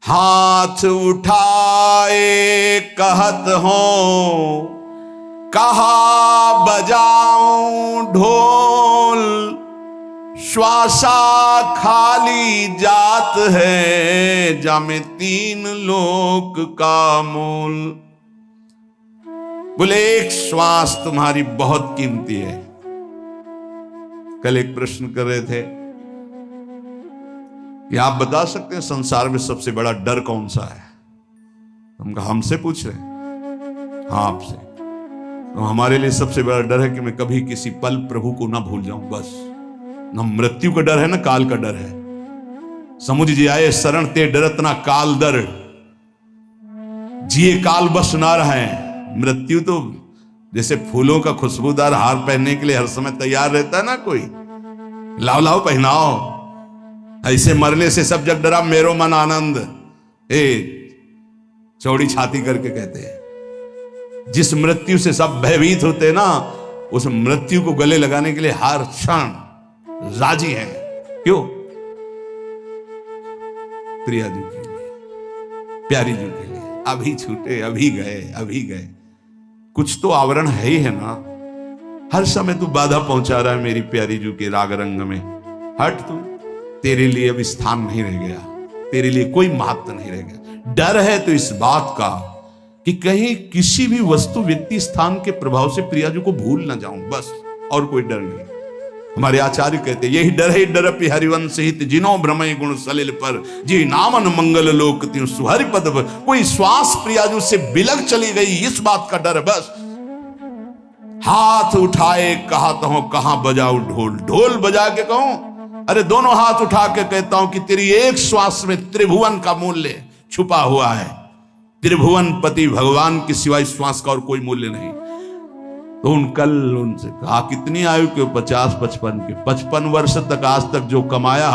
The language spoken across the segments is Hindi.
हाथ उठाए कहत हो, कहा बजाऊं ढोल, श्वासा खाली जात है, जामे तीन लोक का मूल। बोले एक श्वास तुम्हारी बहुत कीमती है। कल एक प्रश्न कर रहे थे कि आप बता सकते हैं संसार में सबसे बड़ा डर कौन सा है? हम कहा हमसे पूछ रहे हैं? हाँ आपसे। तो हमारे लिए सबसे बड़ा डर है कि मैं कभी किसी पल प्रभु को ना भूल जाऊं, बस। ना मृत्यु का डर है ना काल का डर है। समुझ जी आए शरण ते डरत ना काल डर, जिए काल बस ना रहे। मृत्यु तो जैसे फूलों का खुशबूदार हार पहनने के लिए हर समय तैयार रहता है ना कोई, लाओ लाओ पहनाओ, ऐसे मरने से सब जग डरा मेरो मन आनंद, चौड़ी छाती करके कहते हैं। जिस मृत्यु से सब भयभीत होते हैं ना, उस मृत्यु को गले लगाने के लिए हर क्षण राजी है। क्यों? प्रिया जी के लिए, प्यारी जी के लिए। अभी छूटे, अभी गए, अभी गए। कुछ तो आवरण है ही है ना। हर समय तू बाधा पहुंचा रहा है मेरी प्यारी जी के राग रंग में। हट तू, तेरे लिए अब स्थान नहीं रह गया, तेरे लिए कोई महत्व नहीं रह गया। डर है तो इस बात का कि कहीं किसी भी वस्तु व्यक्ति स्थान के प्रभाव से प्रिया जी को भूल ना जाऊं, बस। और कोई डर नहीं। हमारे आचार्य कहते यही डर है डरपि हरिवंश हित, जिनो भ्रमय गुण सलिल पर, जी नामन मंगल लोक त्यों सुहरि पद पर। कोई श्वास प्रिया जी से बिलग चली गई, इस बात का डर, बस। हाथ उठाए कहत हूं, कहां बजाऊं ढोल, ढोल बजा के कहूं? अरे दोनों हाथ उठा के कहता हूं कि तेरी एक श्वास में त्रिभुवन का मूल्य छुपा हुआ है। त्रिभुवन पति भगवान के सिवाय श्वास का और कोई मूल्य नहीं। तो कल उनसे कहा कितनी आयु के? 50-55 के। 55 वर्ष तक आज तक जो कमाया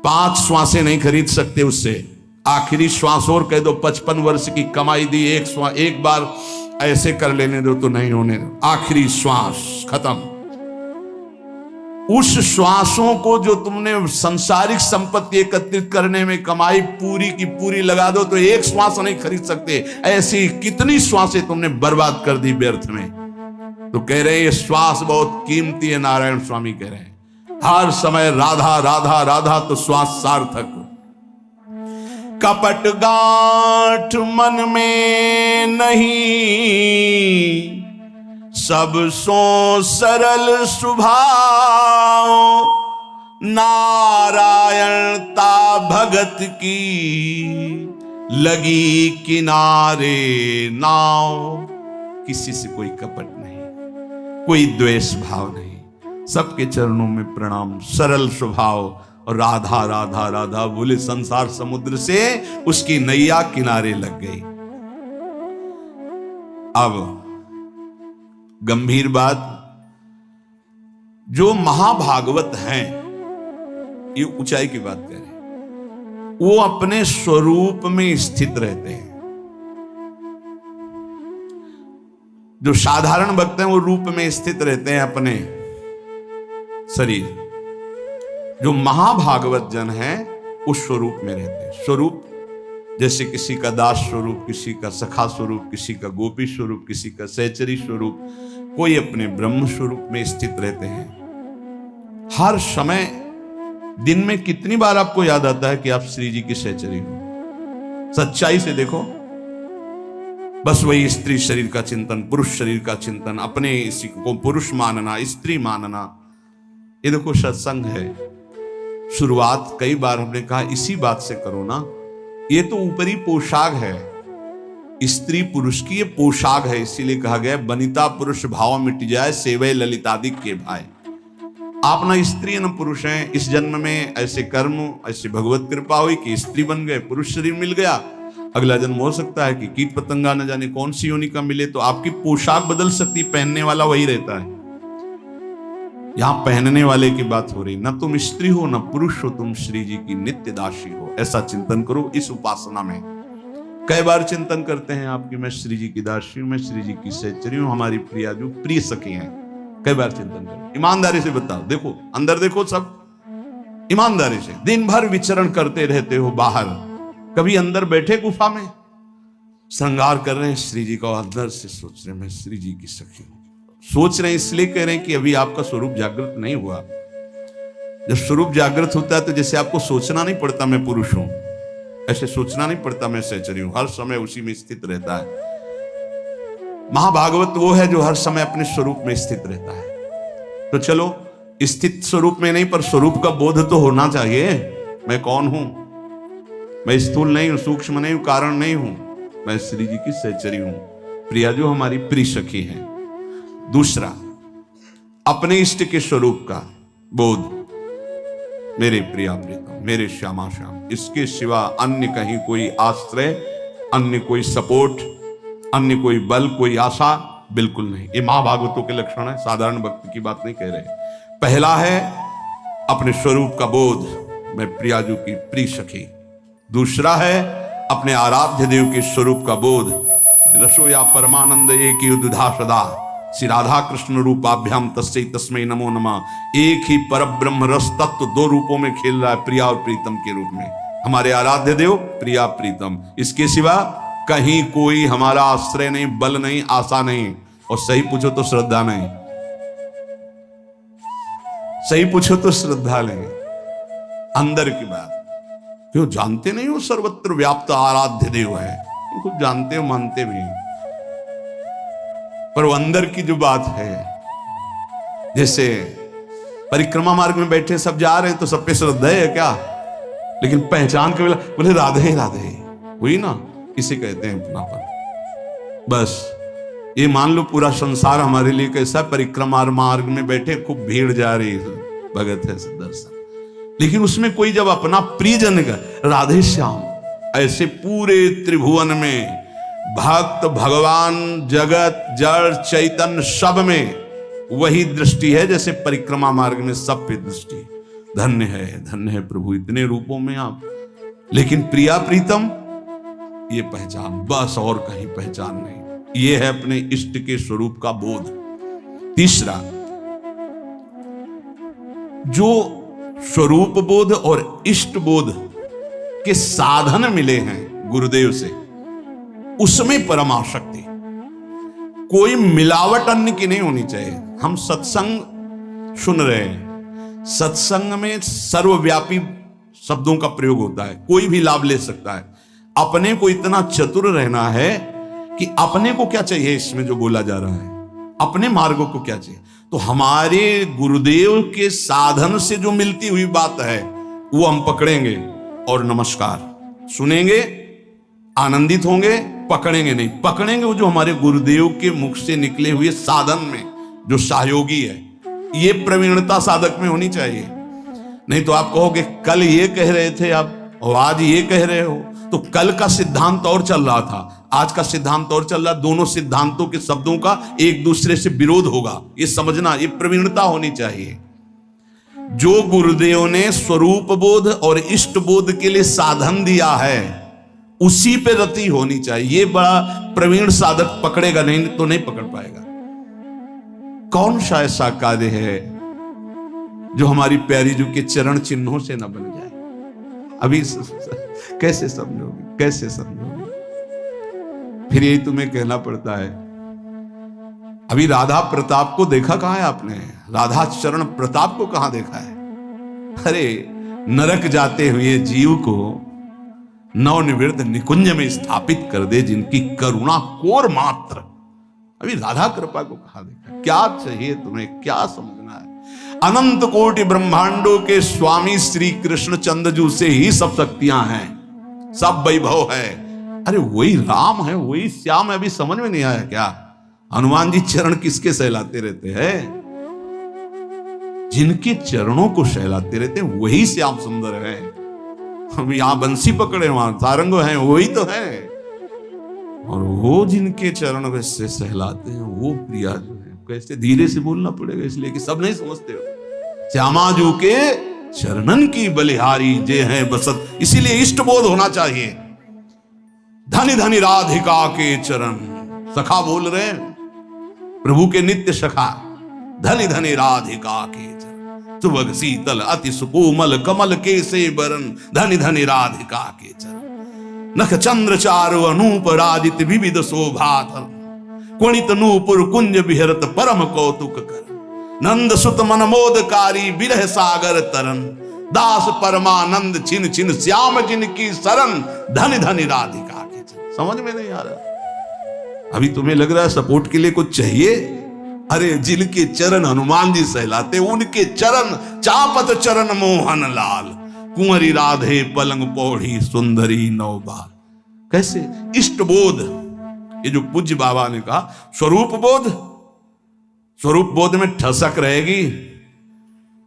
5 श्वासें नहीं खरीद सकते उससे। आखिरी श्वास और कह दो 55 वर्ष की कमाई दी, एक बार ऐसे कर लेने दो तो नहीं होने दो। आखिरी श्वास खत्म। उस श्वासों को जो तुमने सांसारिक संपत्ति एकत्रित करने में कमाई पूरी की पूरी लगा दो तो एक श्वास नहीं खरीद सकते। ऐसी कितनी श्वासें तुमने बर्बाद कर दी व्यर्थ में। तो कह रहे ये श्वास बहुत कीमती है। नारायण स्वामी कह रहे हैं हर समय राधा राधा राधा, तो श्वास सार्थक। कपट गांठ मन में नहीं, सब सो सरल स्वभाव, नारायणता भगत की लगी किनारे नाव। किसी से कोई कपट नहीं, कोई द्वेष भाव नहीं, सबके चरणों में प्रणाम, सरल स्वभाव। और राधा राधा राधा बोले संसार समुद्र से उसकी नैया किनारे लग गई। अब गंभीर बात, जो महाभागवत हैं, ये ऊंचाई की बात कह रहे हैं, वो अपने स्वरूप में स्थित रहते हैं। जो साधारण भक्त हैं वो रूप में स्थित रहते हैं अपने शरीर। जो महाभागवत जन हैं उस स्वरूप में रहते हैं। स्वरूप जैसे किसी का दास स्वरूप, किसी का सखा स्वरूप, किसी का गोपी स्वरूप, किसी का सहचरी स्वरूप, कोई अपने ब्रह्म स्वरूप में स्थित रहते हैं। हर समय दिन में कितनी बार आपको याद आता है कि आप श्री जी की सहचरी हो? सच्चाई से देखो। बस वही स्त्री शरीर का चिंतन, पुरुष शरीर का चिंतन, अपने इसी को पुरुष मानना, स्त्री मानना। ये देखो सत्संग है। शुरुआत कई बार हमने कहा इसी बात से करो ना। ये तो ऊपरी पोशाक है, स्त्री पुरुष की ये पोशाक है। इसीलिए कहा गया बनिता पुरुष भाव मिट जाए, सेवय ललितादिक के भाई। आप ना स्त्री न पुरुष हैं। इस जन्म में ऐसे कर्म, ऐसी भगवत कृपा हुई कि स्त्री बन गए, पुरुष शरीर मिल गया। अगला जन्म हो सकता है कि कीट पतंगा न जाने कौन सी योनि का मिले। तो आपकी पोशाक बदल सकती, पहनने वाला वही रहता है। यहां पहनने वाले की बात हो रही। ना तुम स्त्री हो ना पुरुष हो, तुम श्री जी की नित्य दासी हो। ऐसा चिंतन करो इस उपासना में। कई बार चिंतन करते हैं आपकी मैं श्री जी की दासी हूं, मैं श्री जी की सहचरी हूं, हमारी प्रिया जो प्रिय सखी हैं। कई बार चिंतन करो। ईमानदारी से बताओ, देखो अंदर देखो, सब ईमानदारी से। दिन भर विचरण करते रहते हो बाहर, कभी अंदर बैठे गुफा में श्रृंगार कर रहे हैं श्री जी का, अंदर से सोच रहे हैं मैं श्री जी की सखी हूं। सोच रहे हैं इसलिए कह रहे हैं कि अभी आपका स्वरूप जागृत नहीं हुआ। जब स्वरूप जागृत होता है तो जैसे आपको सोचना नहीं पड़ता मैं पुरुष हूं, ऐसे सोचना नहीं पड़ता मैं सहचरी हूं, हर समय उसी में स्थित रहता है। महाभागवत वो है जो हर समय अपने स्वरूप में स्थित रहता है। तो चलो स्थित स्वरूप में नहीं पर स्वरूप का बोध तो होना चाहिए। मैं कौन हूं? मैं स्थूल नहीं हूं, सूक्ष्म नहीं हूं, कारण नहीं हूं, मैं श्री जी की सहचरी हूं, प्रिया जो हमारी प्रिय सखी है। दूसरा, अपने इष्ट के स्वरूप का बोध, मेरे प्रिया प्रीतम, मेरे श्यामा श्याम, इसके सिवा अन्य कहीं कोई आश्रय, अन्य कोई सपोर्ट, अन्य कोई बल, कोई आशा बिल्कुल नहीं। ये महाभागवतों के लक्षण है, साधारण भक्ति की बात नहीं कह रहे। पहला है अपने स्वरूप का बोध, मैं प्रियाजू की प्रिय सखी। दूसरा है अपने आराध्य देव के स्वरूप का बोध, रसोया परमानंद एक ही दुधा सदा, श्री राधा कृष्ण रूपाभ्याम तस्मै तस्मै नमो नमः। एक ही पर ब्रह्म रस तत्व दो रूपों में खेल रहा है, प्रिया और प्रीतम के रूप में। हमारे आराध्य देव प्रिया प्रीतम, इसके सिवा कहीं कोई हमारा आश्रय नहीं, बल नहीं, आशा नहीं, और सही पूछो तो श्रद्धा नहीं। सही पूछो तो श्रद्धा नहीं। अंदर की बात क्यों जानते नहीं हो? सर्वत्र व्याप्त आराध्य देव है, इनको जानते हो, मानते भी, पर वो अंदर की जो बात है, जैसे परिक्रमा मार्ग में बैठे सब जा रहे हैं तो सब पे श्रद्धा है क्या? लेकिन पहचान के बोले राधे राधे, हुई ना, इसे कहते हैं अपनापन। बस ये मान लो पूरा संसार हमारे लिए कैसा, परिक्रमा मार्ग में बैठे, खूब भीड़ जा रही है, भगत है दर्शन, लेकिन उसमें कोई जब अपना प्रियजन का राधे श्याम, ऐसे पूरे त्रिभुवन में भक्त, भगवान, जगत, जड़, चैतन्य सब में वही दृष्टि है जैसे परिक्रमा मार्ग में सब पे दृष्टि। धन्य है प्रभु, इतने रूपों में आप। लेकिन प्रिया प्रीतम ये पहचान, बस और कहीं पहचान नहीं। ये है अपने इष्ट के स्वरूप का बोध। तीसरा, जो स्वरूप बोध और इष्ट बोध के साधन मिले हैं गुरुदेव से, उसमें परम आसक्ति, कोई मिलावट अन्य की नहीं होनी चाहिए। हम सत्संग सुन रहे हैं, सत्संग में सर्वव्यापी शब्दों का प्रयोग होता है, कोई भी लाभ ले सकता है। अपने को इतना चतुर रहना है कि अपने को क्या चाहिए इसमें जो बोला जा रहा है, अपने मार्गों को क्या चाहिए। तो हमारे गुरुदेव के साधन से जो मिलती हुई बात है वो हम पकड़ेंगे और नमस्कार सुनेंगे, आनंदित होंगे, पकड़ेंगे नहीं। पकड़ेंगे वो जो हमारे गुरुदेव के मुख से निकले हुए साधन में जो सहयोगी है। ये प्रवीणता साधक में होनी चाहिए। नहीं तो आप कहोगे कल ये कह रहे थे आप और आज ये कह रहे हो, तो कल का सिद्धांत और चल रहा था, आज का सिद्धांत और चल रहा, दोनों सिद्धांतों के शब्दों का एक दूसरे से विरोध होगा। ये समझना, ये प्रवीणता होनी चाहिए। जो गुरुदेव ने स्वरूप बोध और इष्ट बोध के लिए साधन दिया है उसी पे रति होनी चाहिए। ये बड़ा प्रवीण साधक पकड़ेगा, नहीं तो नहीं पकड़ पाएगा। कौन सा ऐसा कार्य है जो हमारी प्यारी जी के चरण चिन्हों से न बन जाए? अभी कैसे समझोगे, कैसे समझोगे? फिर यही तुम्हें कहना पड़ता है। अभी राधा प्रताप को देखा कहां है आपने? राधा चरण प्रताप को कहां देखा है? अरे नरक जाते हुए जीव को नवनिवृत्त निकुंज में स्थापित कर दे जिनकी करुणा कोर मात्र। अभी राधा कृपा को कहां देखा? क्या चाहिए तुम्हें, क्या समझना है? अनंत कोटि ब्रह्मांडों के स्वामी श्री कृष्ण चंद्रजू से ही सब शक्तियां हैं, सब वैभव है। अरे वही राम है, वही श्याम है। अभी समझ में नहीं आया क्या? हनुमान जी चरण किसके सहलाते रहते हैं? जिनके चरणों को सहलाते रहते हैं वही श्याम सुंदर है। हम यहां बंसी पकड़े, वहां सारंग हैं, वही तो है। और वो जिनके चरण से सहलाते हैं वो प्रिया जो है। कैसे धीरे से बोलना पड़ेगा इसलिए कि सब नहीं समझते हो। श्यामाजू के चरणन की बलिहारी जे हैं बसत, इसीलिए इष्ट बोध होना चाहिए। धनी धनी राधिका के चरण, सखा बोल रहे हैं प्रभु के नित्य सखा। धनी धनी राधिका के चरण, सुबह शीतल अति सुकोमल कमल के से बरन, धनी धनी राधिका के चरण। नख चंद्र चारु अनूप राजित विविध शोभाधर, कुणित नूपुर कुंज विहरत परम कौतुक कर, नंद सुत मन मोदकारी विरह सागर तरन, दास परमानंद छिन छिन श्याम जिनकी शरण, धन धन राधिका के चरण। समझ में नहीं आ रहा? अभी तुम्हें लग रहा है सपोर्ट के लिए कुछ चाहिए? अरे जिनके चरण हनुमान जी सहलाते, उनके चरण चापत चरण मोहन लाल, कुंवरी राधे पलंग पौड़ी सुंदरी नौबाल। कैसे? इष्ट बोध, ये जो पूज्य बाबा ने कहा स्वरूप बोध, स्वरूप बोध में ठसक रहेगी।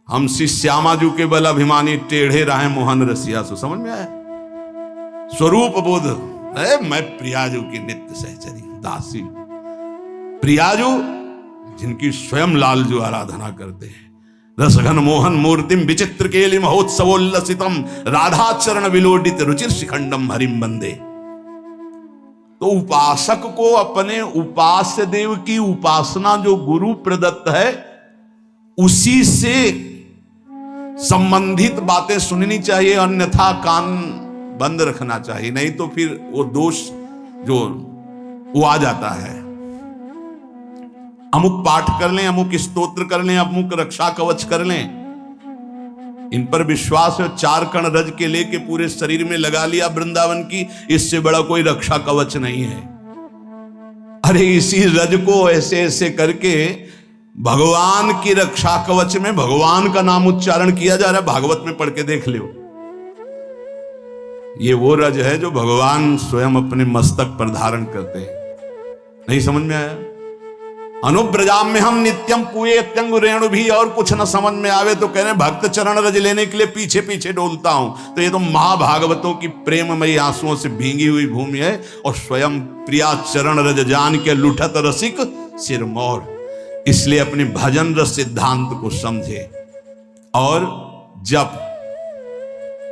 हम श्री श्यामाजू के बल अभिमानी टेढ़े रहे मोहन रसिया सो। समझ में आया? स्वरूप बोध है, मैं प्रियाजू की नित्य सहचरी दासी। प्रियाजू जिनकी स्वयं लाल जो आराधना करते हैं, रसघन मोहन मूर्तिम विचित्र केलि महोत्सवोल्लसितम, राधा चरण विलोडित रुचिर शिखंडम हरिम बंदे। तो उपासक को अपने उपास्य देव की उपासना जो गुरु प्रदत्त है उसी से संबंधित बातें सुननी चाहिए, अन्यथा कान बंद रखना चाहिए, नहीं तो फिर वो दोष जो वो आ जाता है। अमुक पाठ कर लें, अमुक स्तोत्र कर लें, अमुक रक्षा कवच कर लें, इन पर विश्वास है, 4 कण रज के लेके पूरे शरीर में लगा लिया वृंदावन की, इससे बड़ा कोई रक्षा कवच नहीं है। अरे इसी रज को ऐसे ऐसे करके भगवान की रक्षा कवच में भगवान का नाम उच्चारण किया जा रहा है। भागवत में पढ़ के देख लो, ये वो रज है जो भगवान स्वयं अपने मस्तक पर धारण करते हैं। नहीं समझ में आया? अनुब्रजाम में हम नित्यम कुए त्यंग रेणु भी, और कुछ न समझ में आवे तो कह रहे भक्त चरण रज लेने के लिए पीछे पीछे डोलता हूं। तो ये तो महाभागवतों की प्रेममयी आंसुओं से भींगी हुई भूमि है, और स्वयं प्रिया चरण रज जान के लुठत रसिक सिरमौर। इसलिए अपने भजन रस सिद्धांत को समझे, और जब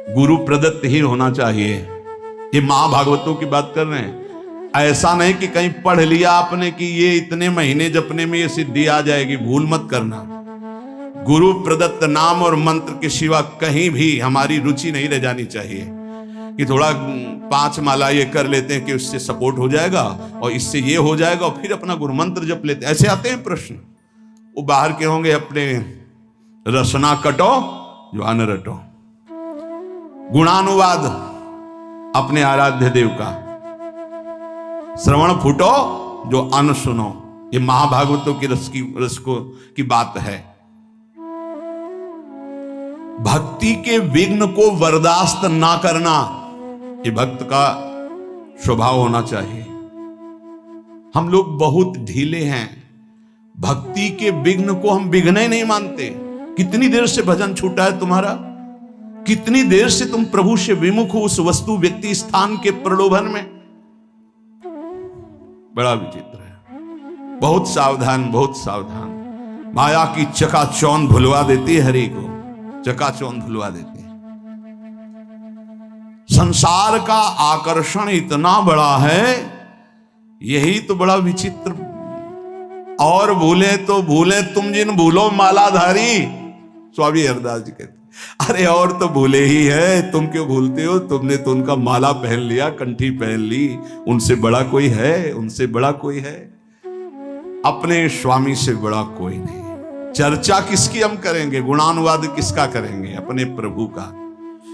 गुरु प्रदत्त ही होना चाहिए। ये महाभागवतों की बात कर रहे हैं, ऐसा नहीं कि कहीं पढ़ लिया आपने कि ये इतने महीने जपने में ये सिद्धि आ जाएगी, भूल मत करना। गुरु प्रदत्त नाम और मंत्र के सिवा कहीं भी हमारी रुचि नहीं रह जानी चाहिए कि थोड़ा 5 माला ये कर लेते हैं कि उससे सपोर्ट हो जाएगा और इससे ये हो जाएगा, और फिर अपना गुरु मंत्र जप लेते हैं। ऐसे आते हैं प्रश्न, वो बाहर के होंगे अपने रसना कटो जो अन रटो। गुणानुवाद अपने आराध्य देव का, श्रवण फूटो जो अन्न सुनो। ये महाभागवतों की रस की बात है। भक्ति के विघ्न को बर्दाश्त ना करना, ये भक्त का स्वभाव होना चाहिए। हम लोग बहुत ढीले हैं, भक्ति के विघ्न को हम विघ्न ही नहीं मानते। कितनी देर से भजन छूटा है तुम्हारा? कितनी देर से तुम प्रभु से विमुख हो उस वस्तु व्यक्ति स्थान के प्रलोभन में? बड़ा विचित्र है। बहुत सावधान, बहुत सावधान। माया की चकाचौंध भुलवा देती है, हरि को चकाचौंध भुलवा देती है। संसार का आकर्षण इतना बड़ा है, यही तो बड़ा विचित्र। और भूले तो भूले तुम जिन भूलो मालाधारी, स्वामी हरदास जी कहते। अरे और तो भूले ही है, तुम क्यों भूलते हो? तुमने तो उनका माला पहन लिया, कंठी पहन ली। उनसे बड़ा कोई है? उनसे बड़ा कोई है? अपने स्वामी से बड़ा कोई नहीं। चर्चा किसकी हम करेंगे? गुणानुवाद किसका करेंगे? अपने प्रभु का।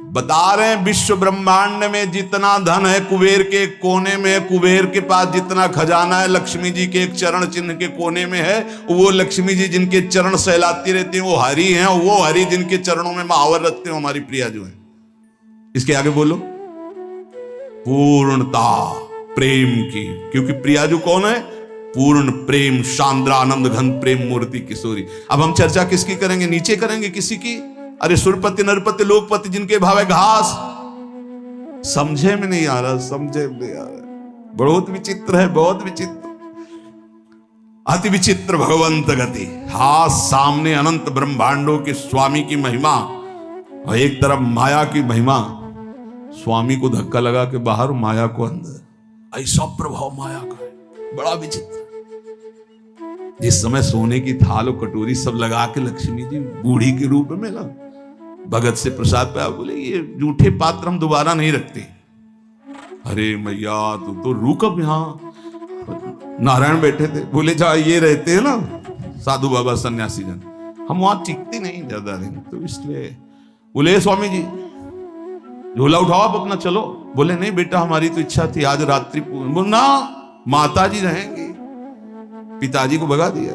बता रहे हैं विश्व ब्रह्मांड में जितना धन है कुबेर के कोने में है, कुबेर के पास जितना खजाना है लक्ष्मी जी के एक चरण चिन्ह के कोने में है। वो लक्ष्मी जी जिनके चरण सहलाती रहती हैं वो हरि हैं, और वो हरि जिनके चरणों में महावर रखते हैं हमारी प्रिया जो है। इसके आगे बोलो पूर्णता प्रेम की, क्योंकि प्रिया जो कौन है? पूर्ण प्रेम, शांद्रानंद घन प्रेम मूर्ति किशोरी। अब हम चर्चा किसकी करेंगे? नीचे करेंगे किसी की? अरे सुरपति नरपति लोकपति जिनके भावे घास। समझे में नहीं आ रहा, समझे में नहीं आ रहा। बहुत विचित्र है, बहुत विचित्र, अति विचित्र भगवंत गति। हाथ सामने अनंत ब्रह्मांडों के स्वामी की महिमा, और एक तरफ माया की महिमा। स्वामी को धक्का लगा के बाहर, माया को अंदर। ऐसा प्रभाव माया का है, बड़ा विचित्र। जिस समय सोने की थाल और कटोरी सब लगा के लक्ष्मी जी बूढ़ी के रूप में ना भगत से प्रसाद पाया, बोले ये जूठे पात्र हम दोबारा नहीं रखते। अरे मैया तू तो रुक, अब यहाँ नारायण बैठे थे, बोले जहाँ ये रहते हैं ना साधु बाबा सन्यासी जन, हम वहां टिकते नहीं ज्यादा दिन, तो इसलिए बोले स्वामी जी झोला उठाओ आप अपना चलो। बोले नहीं बेटा हमारी तो इच्छा थी आज रात्रि ना माता जी रहेंगे, पिताजी को भगा दिया।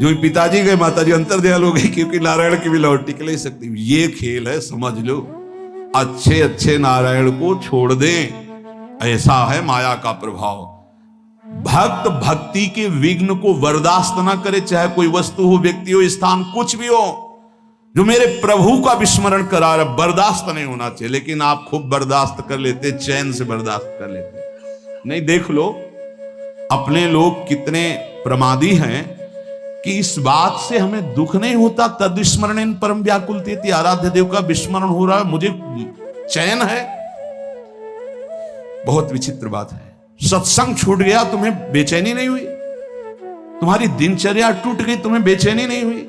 जो पिताजी गए माताजी अंतर्ध्यान हो गई, क्योंकि नारायण की भी लौट टिक नहीं सकती। ये खेल है, समझ लो। अच्छे अच्छे नारायण को छोड़ दें, ऐसा है माया का प्रभाव। भक्त भक्ति के विघ्न को बर्दाश्त ना करे, चाहे कोई वस्तु हो, व्यक्ति हो, स्थान, कुछ भी हो। जो मेरे प्रभु का विस्मरण करा रहा, बर्दाश्त नहीं होना चाहिए। लेकिन आप खूब बर्दाश्त कर लेते, चैन से बर्दाश्त कर लेते। नहीं, देख लो अपने लोग कितने प्रमादी हैं कि इस बात से हमें दुख नहीं होता। तद स्मरण परम व्याकुल थी, आराध्य देव का विस्मरण हो रहा है, मुझे चैन है। बहुत विचित्र बात है। सत्संग छूट गया, तुम्हें बेचैनी नहीं हुई? तुम्हारी दिनचर्या टूट गई, तुम्हें बेचैनी नहीं हुई?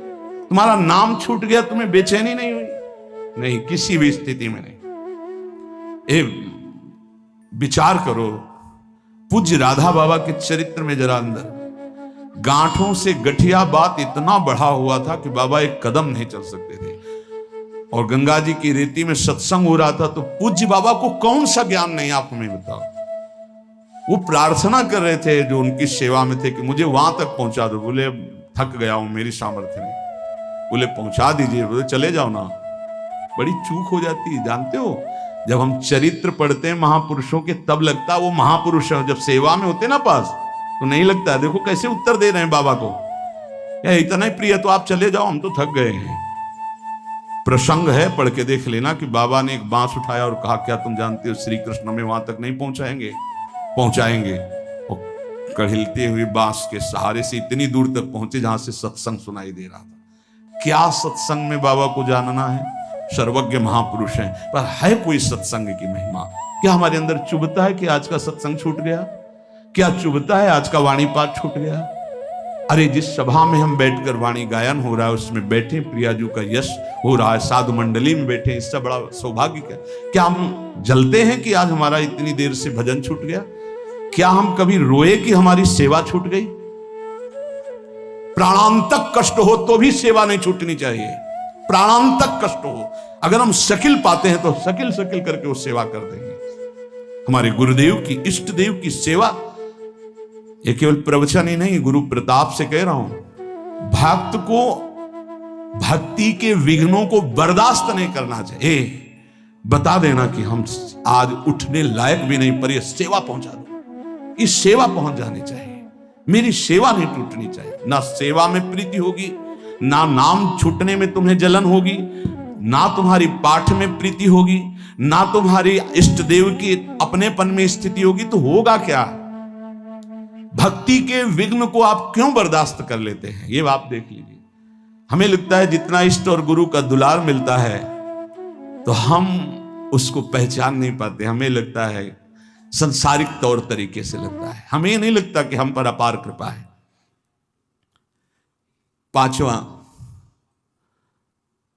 तुम्हारा नाम छूट गया, तुम्हें बेचैनी नहीं हुई? नहीं, किसी भी स्थिति में नहीं। विचार करो, पूज्य राधा बाबा के चरित्र में जरा अंदर गांठों से गठिया बात इतना बढ़ा हुआ था कि बाबा एक कदम नहीं चल सकते थे। और गंगा जी की रेती में सत्संग हो रहा था, तो पूज्य बाबा को कौन सा ज्ञान नहीं, आप हमें बताओ। वो प्रार्थना कर रहे थे जो उनकी सेवा में थे कि मुझे वहां तक पहुंचा दो। बोले थक गया हूं, मेरी सामर्थ्य नहीं। बोले पहुंचा दीजिए। बोले चले जाओ ना। बड़ी चूक हो जाती है, जानते हो। जब हम चरित्र पढ़ते हैं महापुरुषों के, तब लगता है वो महापुरुष है। जब सेवा में होते ना पास, तो नहीं लगता। देखो कैसे उत्तर दे रहे हैं बाबा को, या इतना ही प्रिय तो आप चले जाओ, हम तो थक गए हैं। प्रसंग है, पढ़ के देख लेना कि बाबा ने एक बांस उठाया और कहा क्या तुम जानते हो श्री कृष्ण में वहां तक नहीं पहुंचाएंगे? पहुंचाएंगे। और कढ़िलते हुए बांस के सहारे से इतनी दूर तक पहुंचे जहां से सत्संग सुनाई दे रहा था। क्या सत्संग में बाबा को जानना है? सर्वज्ञ महापुरुष हैं, पर है कोई सत्संग की महिमा? क्या हमारे अंदर चुभता है कि आज का सत्संग छूट गया? क्या चुभता है आज का वाणी पाठ छूट गया? अरे जिस सभा में हम बैठकर वाणी गायन हो रहा है, उसमें बैठे प्रियाजू का यश हो रहा है, साधु मंडली में बैठे, इससे बड़ा सौभाग्य क्या हम जलते हैं कि आज हमारा इतनी देर से भजन छूट गया? क्या हम कभी रोए कि हमारी सेवा छूट गई? प्राणांतक कष्ट हो तो भी सेवा नहीं छूटनी चाहिए। प्राणांतक कष्ट हो, अगर हम शकिल पाते हैं तो शकिल शकिल करके वो सेवा कर देंगे। हमारे गुरुदेव की, इष्ट देव की सेवा, ये केवल प्रवचन ही नहीं, गुरु प्रताप से कह रहा हूं। भक्त को भक्ति के विघ्नों को बर्दाश्त नहीं करना चाहिए। बता देना कि हम आज उठने लायक भी नहीं, पर ये सेवा पहुंचा दो, इस सेवा पहुंच जानी चाहिए। मेरी सेवा नहीं टूटनी चाहिए। ना सेवा में प्रीति होगी, ना नाम छूटने में तुम्हें जलन होगी, ना तुम्हारी पाठ में प्रीति होगी, ना तुम्हारी इष्ट देव की अपनेपन में स्थिति होगी। तो होगा क्या? भक्ति के विघ्न को आप क्यों बर्दाश्त कर लेते हैं? ये आप देख लीजिए। हमें लगता है जितना इष्ट और गुरु का दुलार मिलता है तो हम उसको पहचान नहीं पाते। हमें लगता है संसारिक तौर तरीके से लगता है, हमें नहीं लगता कि हम पर अपार कृपा है। पांचवा,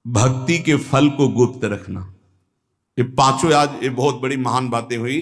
भक्ति के फल को गुप्त रखना। ये पांचों आज ये बहुत बड़ी महान बातें हुई।